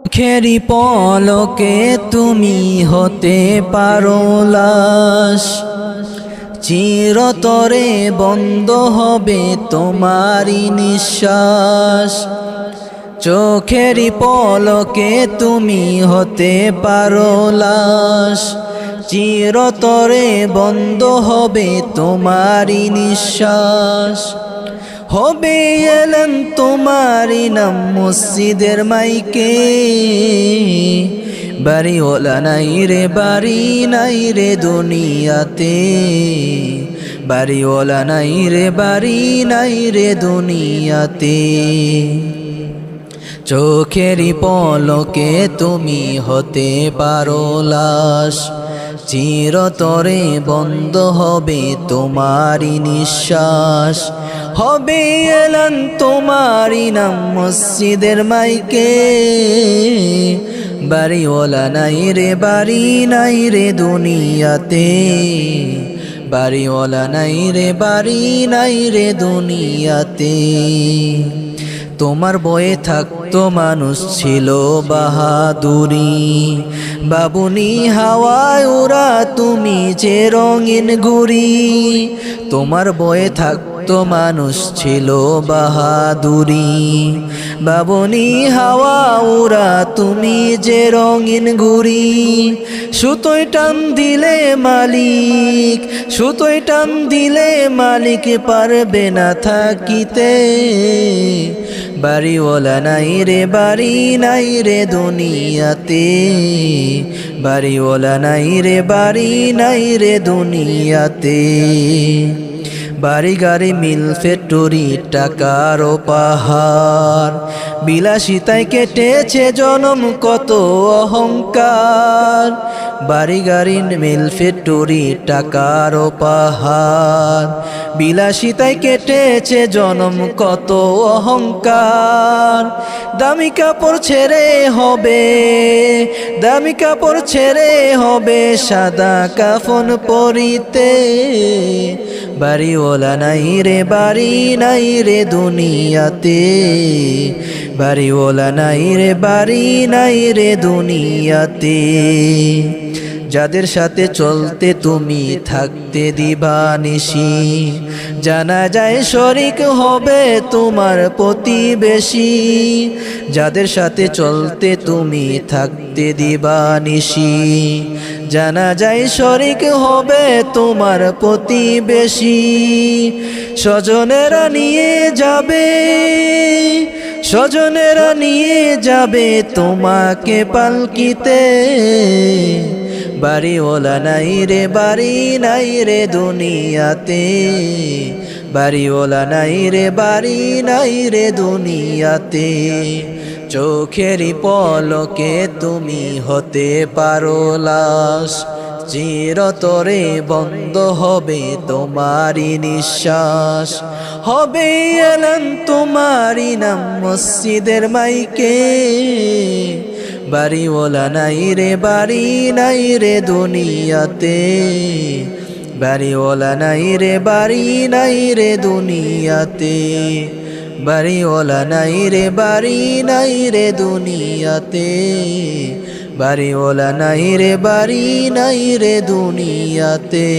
চোখেরই পলকে তুমি হতে পারো লাশ, চিরতরে বন্ধ হবে তোমারই নিঃশ্বাস। চোখেরই পলকে তুমি হতে পারো লাশ, চিরতরে বন্ধ হবে তোমারই নিঃশ্বাস। হবে এলেন তোমারই নাম মসজিদের মাইকে, বাড়িওয়ালা নাই রে বাড়ি নাই রে দুনিয়াতে, বাড়িওয়ালা নাই রে বাড়ি নাই রে দুনিয়াতে। চোখেরই পলকে তুমি হতে পারো লাশ, চিরতরে বন্ধ হবে তোমারই নিঃশ্বাস। হবে এলান তোমারই নাম মসজিদের মাইকে, বাড়িওয়ালা নাই রে বাড়ি নাই রে দুনিয়াতে, বাড়িওয়ালা নাই রে বাড়ি নাই রে দুনিয়াতে। তোমার বয়ে থাকতো মানুষ ছিল বাহাদুরি, বাবুনি হাওয়ায় ওরা তুমি যে রঙিন ঘুরি। তোমার বয়ে থাকতো মানুষ ছিল বাহাদুরি, বাবুনি হাওয়া ওরা তুমি যে রঙিন ঘুরি। সুতোয় টান দিলে মালিক, সুতোয় টান দিলে মালিক পারবে না থাকিতে, বাড়িওয়ালা নাই রে বাড়ি নাই রে দুনিয়াতে, বাড়িওয়ালা নাই রে বাড়ি নাই রে দুনিয়াতে। বাড়ি গাড়ি মিল ফ্যাক্টরি টাকার পাহাড়, বিলাসিতায় কেটেছে জনম কত অহংকার। বাড়ি গাড়ি মিল ফ্যাক্টরি টাকার পাহাড়, বিলাসিতায় কেটেছে জনম কত অহংকার। দামি কাপড় ছেড়ে হবে, দামি কাপড় ছেড়ে হবে সাদা কাফন পরিতে, বাড়িওয়ালা নাই রে বাড়ি নাই রে দুনিয়াতে, বাড়িওয়ালা নাই রে বাড়ি নাই রে দুনিয়াতে। যাদের সাথে চলতে তুমি থাকতে দিবানিশি, জানা যায় শরিক হবে তোমার প্রতিবেশী। যাদের সাথে চলতে তুমি থাকতে দিবানিশি, জানা যায় শরিক হবে তোমার প্রতিবেশী। স্বজনেরা নিয়ে যাবে, স্বজনেরা নিয়ে যাবে তোমাকে পালকিতে, বাড়িওয়ালা নাই রে বাড়ি নাই রে দুনিয়াতে, বাড়িওয়ালা নাই রে বাড়ি নাই রে দুনিয়াতে। চোখেরই পলকে তুমি হতে পারো লাশ, চিরতরে বন্ধ হবে তোমারই নিঃশ্বাস। হবে এলান তোমারই নাম মসজিদের মাইকে, বাড়িওয়ালা নাই রে বাড়ি নাই রে দুনিয়াতে, বাড়িওয়ালা নাই রে বাড়ি নাই রে দুনিয়াতে, বাড়িওয়ালা নাই রে বাড়ি নাই রে দুনিয়াতে, বাড়িওয়ালা নাই রে বাড়ি নাই রে দুনিয়াতে।